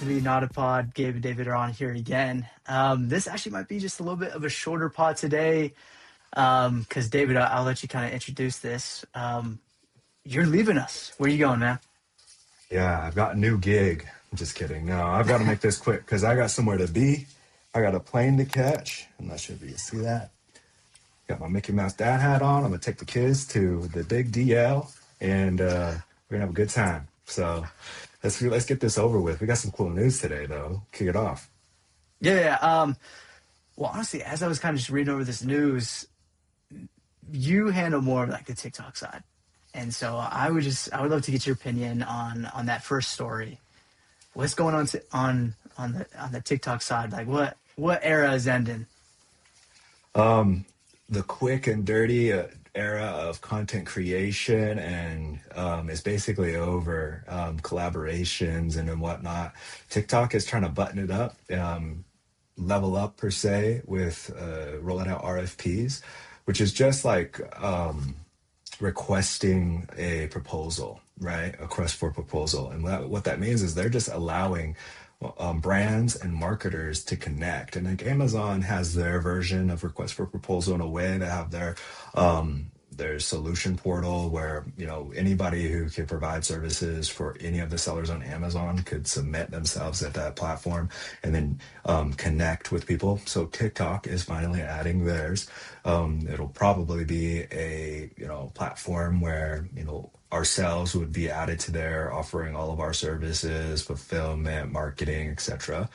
to the anataPod. Gabe and David are on here again. This actually might be just a little bit of a shorter pod today because David, I'll let you kind of introduce this. You're leaving us. Where are you going, man? Yeah, I've got a new gig. I'm just kidding. No, I've got to make this quick because I got somewhere to be. I got a plane to catch. I'm not sure if you can see that. Got my Mickey Mouse dad hat on. I'm going to take the kids to the big DL, and we're going to have a good time. So let's get this over with. We got some cool news today, though. Kick it off. Yeah. Well, honestly, as I was kind of just reading over this news, you handle more of like the TikTok side. And so I would love to get your opinion on that first story. What's going on the TikTok side? Like what era is ending? The quick and dirty era of content creation and is basically over. Collaborations and whatnot. TikTok is trying to button it up, level up per se with rolling out RFPs, which is just like requesting a proposal, right? A request for proposal. And what that means is they're just allowing brands and marketers to connect. And like Amazon has their version of request for proposal in a way. They have their solution portal where, anybody who can provide services for any of the sellers on Amazon could submit themselves at that platform and then connect with people. So TikTok is finally adding theirs. It'll probably be a, platform where, ourselves would be added to there, offering all of our services, fulfillment, marketing, etc.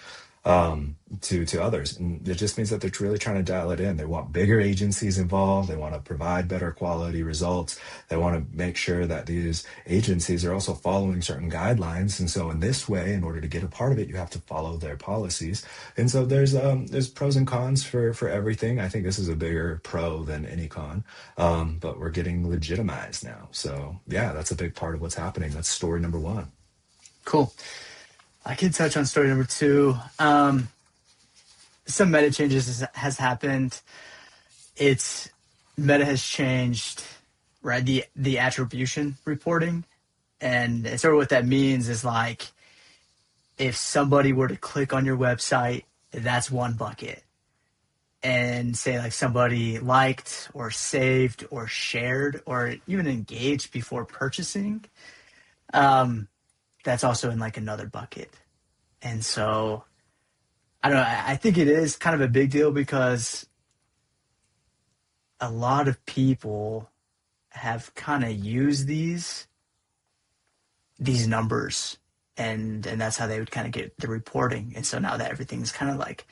To others. And it just means that they're really trying to dial it in. They want bigger agencies involved. They want to provide better quality results. They want to make sure that these agencies are also following certain guidelines. And so in this way, in order to get a part of it, you have to follow their policies. And so there's pros and cons for everything. I think this is a bigger pro than any con. But we're getting legitimized now. So yeah, that's a big part of what's happening. That's story number one. Cool. I can touch on story number two. Some meta changes has happened. Meta has changed, right? The attribution reporting, and sort of what that means is like if somebody were to click on your website, that's one bucket, and say like somebody liked or saved or shared or even engaged before purchasing. That's also in like another bucket. And so, I don't know, I think it is kind of a big deal because a lot of people have kind of used these numbers and that's how they would kind of get the reporting. And so now that everything's kind of like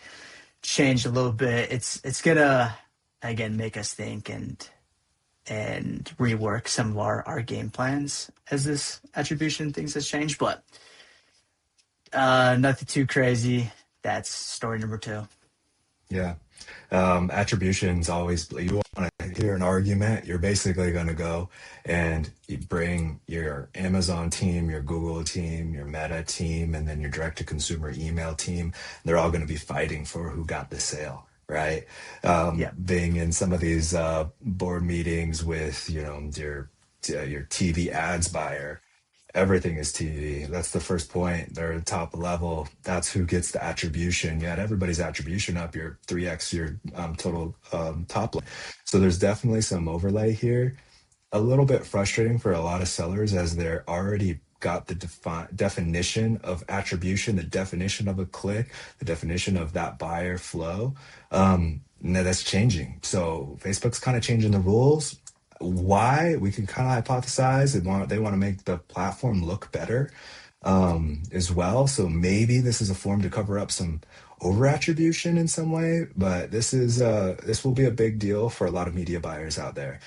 changed a little bit, it's gonna, again, make us think and rework some of our game plans as this attribution things has changed, but nothing too crazy. That's story number two. Yeah. Attribution's always, you want to hear an argument, you're basically going to go and you bring your Amazon team, your Google team, your Meta team, and then your direct to consumer email team. They're all going to be fighting for who got the sale. Right. Being in some of these board meetings with, your TV ads buyer, everything is TV. That's the first point. They're top level. That's who gets the attribution. You had everybody's attribution up, your 3x, your total top line. So there's definitely some overlay here. A little bit frustrating for a lot of sellers as they're already got the definition of attribution, the definition of a click, the definition of that buyer flow. Now that's changing. So Facebook's kind of changing the rules. Why? We can kind of hypothesize they want to make the platform look better as well. So maybe this is a form to cover up some over attribution in some way, but this will be a big deal for a lot of media buyers out there,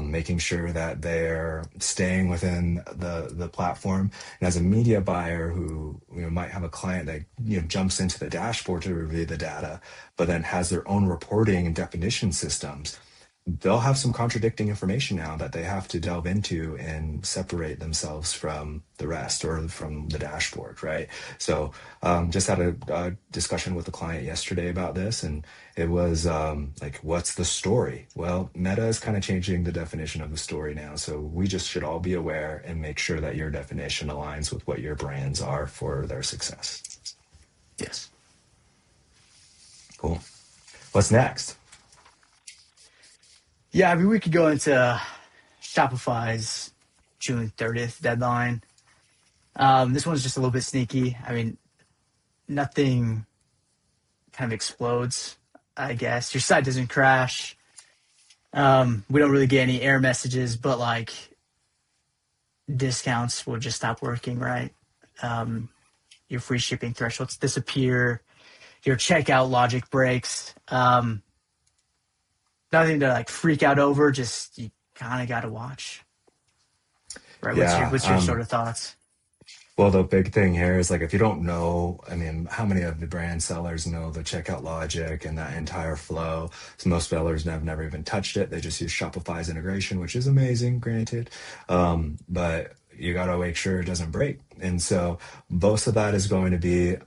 making sure that they're staying within the platform. And as a media buyer who might have a client that jumps into the dashboard to review the data, but then has their own reporting and definition systems, they'll have some contradicting information now that they have to delve into and separate themselves from the rest or from the dashboard, right? So just had a discussion with a client yesterday about this, and it was like, what's the story? Well, Meta is kind of changing the definition of the story now. So we just should all be aware and make sure that your definition aligns with what your brands are for their success. Yes. Cool. What's next? Yeah, I mean, we could go into Shopify's June 30th deadline. This one's just a little bit sneaky. I mean, nothing kind of explodes, I guess. Your site doesn't crash. We don't really get any error messages, but like discounts will just stop working, right? Your free shipping thresholds disappear. Your checkout logic breaks. Nothing to like freak out over. Just you kind of got to watch, right? Yeah. What's your sort of thoughts? Well, the big thing here is like, if you don't know, I mean, how many of the brand sellers know the checkout logic and that entire flow? So most sellers have never even touched it. They just use Shopify's integration, which is amazing, granted. But you got to make sure it doesn't break. And so most of that is going to be,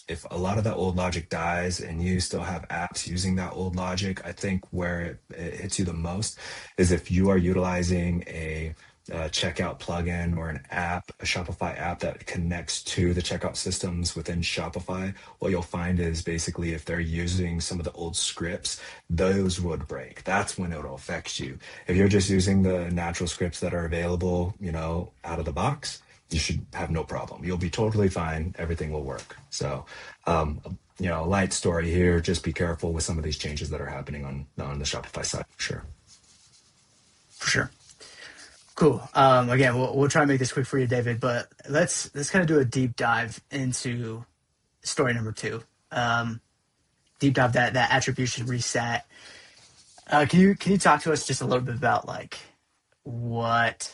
if a lot of that old logic dies and you still have apps using that old logic, I think where it hits you the most is if you are utilizing a checkout plugin or an app, a Shopify app that connects to the checkout systems within Shopify. What you'll find is basically if they're using some of the old scripts, those would break. That's when it'll affect you. If you're just using the natural scripts that are available, out of the box, you should have no problem. You'll be totally fine. Everything will work. So, light story here. Just be careful with some of these changes that are happening on the Shopify side. Sure. For sure. Cool. Again, we'll try and make this quick for you, David. But let's kind of do a deep dive into story number 2. Deep dive that attribution reset. Can you talk to us just a little bit about like what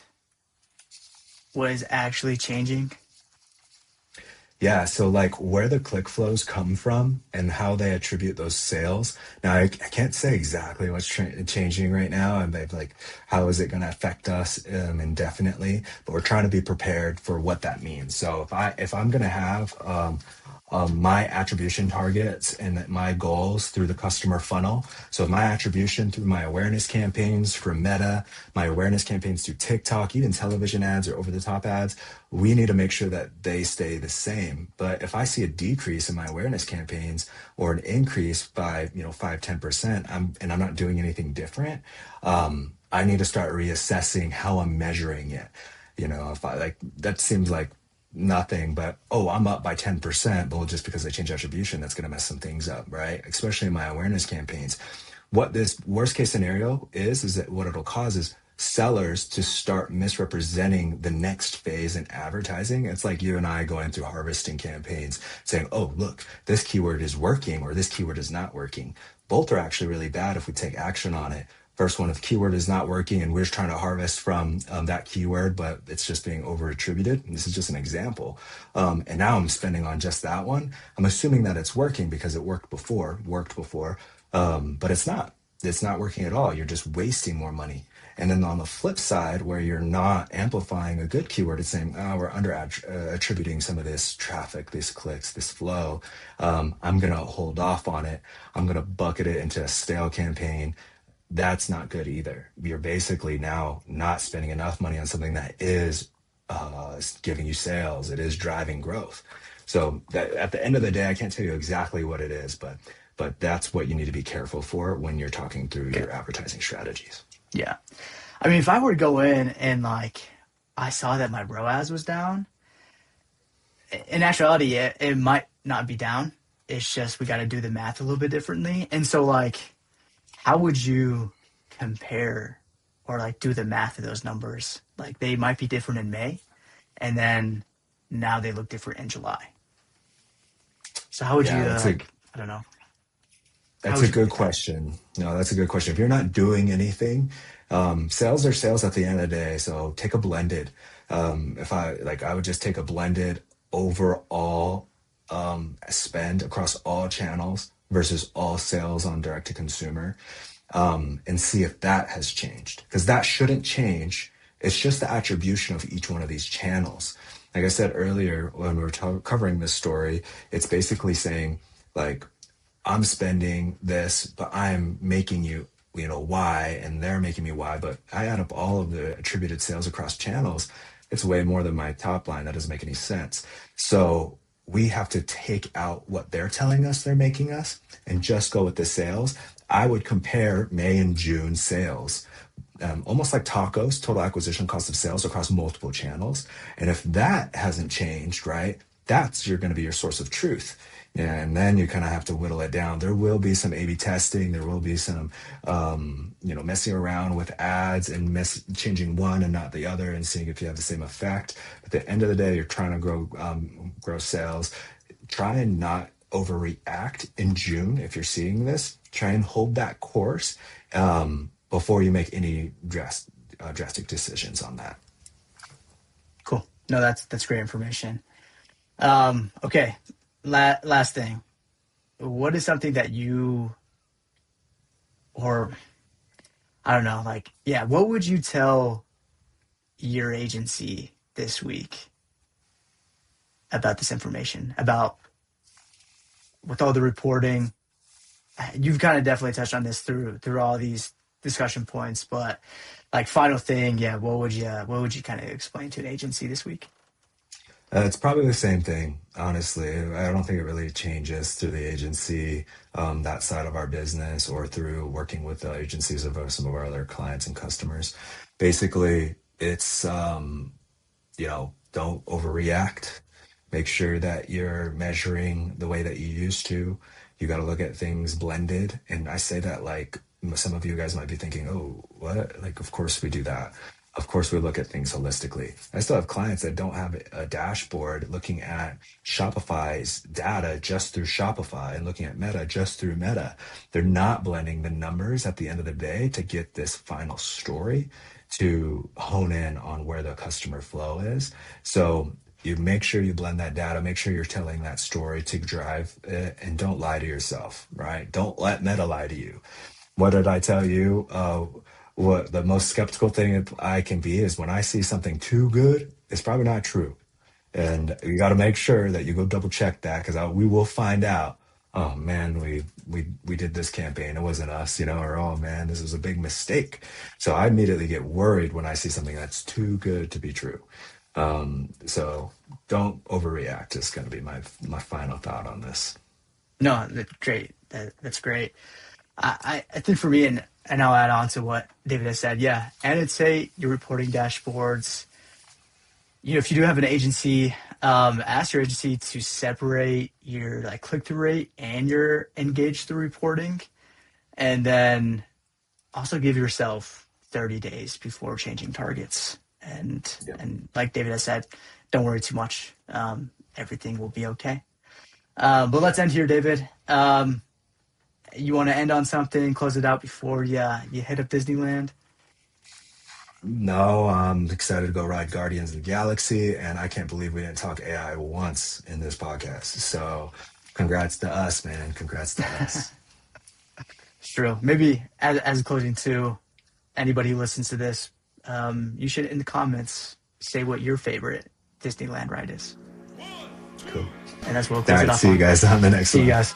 is actually changing? Yeah, so like where the click flows come from and how they attribute those sales. Now, I can't say exactly what's changing right now, and like how is it going to affect us indefinitely. But we're trying to be prepared for what that means. So if I'm going to have my attribution targets and my goals through the customer funnel. So my attribution through my awareness campaigns for Meta, my awareness campaigns through TikTok, even television ads or over the top ads, we need to make sure that they stay the same. But if I see a decrease in my awareness campaigns or an increase by, 5-10%, and I'm not doing anything different, I need to start reassessing how I'm measuring it. If I like, that seems like nothing, but I'm up by 10%, but just because I change attribution, that's going to mess some things up, right? Especially in my awareness campaigns. What this worst case scenario is that what it'll cause is sellers to start misrepresenting the next phase in advertising. It's like you and I going through harvesting campaigns saying, oh, look, this keyword is working or this keyword is not working. Both are actually really bad if we take action on it. First one, if keyword is not working and we're just trying to harvest from that keyword, but it's just being over attributed. This is just an example. And now I'm spending on just that one. I'm assuming that it's working because it worked before, but it's not. It's not working at all. You're just wasting more money. And then on the flip side, where you're not amplifying a good keyword, it's saying, we're under attributing some of this traffic, these clicks, this flow. I'm going to hold off on it. I'm going to bucket it into a stale campaign. That's not good either. You're basically now not spending enough money on something that is giving you sales. It is driving growth. So that, at the end of the day, I can't tell you exactly what it is, but that's what you need to be careful for when you're talking through your advertising strategies. Yeah. I mean, if I were to go in and like I saw that my ROAS was down, in actuality, it might not be down. It's just we got to do the math a little bit differently. And so like, how would you compare or like do the math of those numbers? Like they might be different in May and then now they look different in July. So how would you I don't know. That's a good question. No, that's a good question. If you're not doing anything, sales are sales at the end of the day. So take a blended. I would just take a blended overall spend across all channels versus all sales on direct to consumer. and see if that has changed, because that shouldn't change. It's just the attribution of each one of these channels. Like I said earlier when we were covering this story, it's basically saying like, I'm spending this, but I'm making you, Y, and they're making me Y. But I add up all of the attributed sales across channels. It's way more than my top line. That doesn't make any sense. So we have to take out what they're telling us they're making us and just go with the sales. I would compare May and June sales, almost like tacos, total acquisition cost of sales across multiple channels. And if that hasn't changed, right, that's going to be your source of truth. And then you kind of have to whittle it down. There will be some A/B testing. There will be some, messing around with ads and changing one and not the other, and seeing if you have the same effect. But at the end of the day, you're trying to grow sales. Try and not overreact in June. If you're seeing this, try and hold that course before you make any drastic decisions on that. Cool. No, that's great information. Okay. Last thing. What is something that you, or I don't know, what would you tell your agency this week about this information, about with all the reporting? You've kind of definitely touched on this through all these discussion points, but final thing, what would you kind of explain to an agency this week? It's probably the same thing, honestly. I don't think it really changes through the agency, that side of our business, or through working with the agencies of some of our other clients and customers. Basically, it's, don't overreact. Make sure that you're measuring the way that you used to. You got to look at things blended. And I say that like some of you guys might be thinking, oh, what? Like, of course we do that. Of course, we look at things holistically. I still have clients that don't have a dashboard looking at Shopify's data just through Shopify and looking at Meta just through Meta. They're not blending the numbers at the end of the day to get this final story, to hone in on where the customer flow is. So you make sure you blend that data, make sure you're telling that story to drive it, and don't lie to yourself, right? Don't let Meta lie to you. What did I tell you? What the most skeptical thing that I can be is when I see something too good, it's probably not true. And you got to make sure that you go double check that, because we will find out, oh man, we did this campaign, it wasn't us, or oh man, this was a big mistake. So I immediately get worried when I see something that's too good to be true. So don't overreact is going to be my final thought on this. No, that's great. That's great. I think for me, and I'll add on to what David has said. Yeah. And I'd say your reporting dashboards, if you do have an agency, ask your agency to separate your click-through rate and your engaged through reporting. And then also give yourself 30 days before changing targets. And like David has said, don't worry too much. Everything will be okay. But let's end here, David. You want to end on something, close it out before you hit up Disneyland? No, I'm excited to go ride Guardians of the Galaxy, and I can't believe we didn't talk AI once in this podcast. So congrats to us, man. Congrats to us. It's true. Maybe as a closing too, anybody who listens to this, you should in the comments say what your favorite Disneyland ride is. Cool. And that's what we'll All close it right, off see you on. guys on the next one. See you guys.